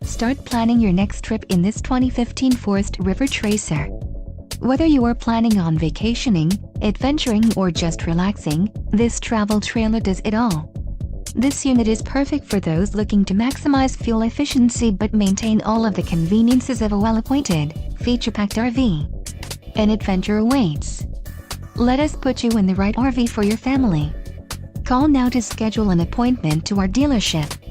Start planning your next trip in this 2015 Forest River TRACER. Whether you are planning on vacationing, adventuring, or just relaxing, this travel trailer does it all. This unit is perfect for those looking to maximize fuel efficiency but maintain all of the conveniences of a well-appointed, feature-packed RV. An adventure awaits. Let us put you in the right RV for your family. Call now to schedule an appointment to our dealership.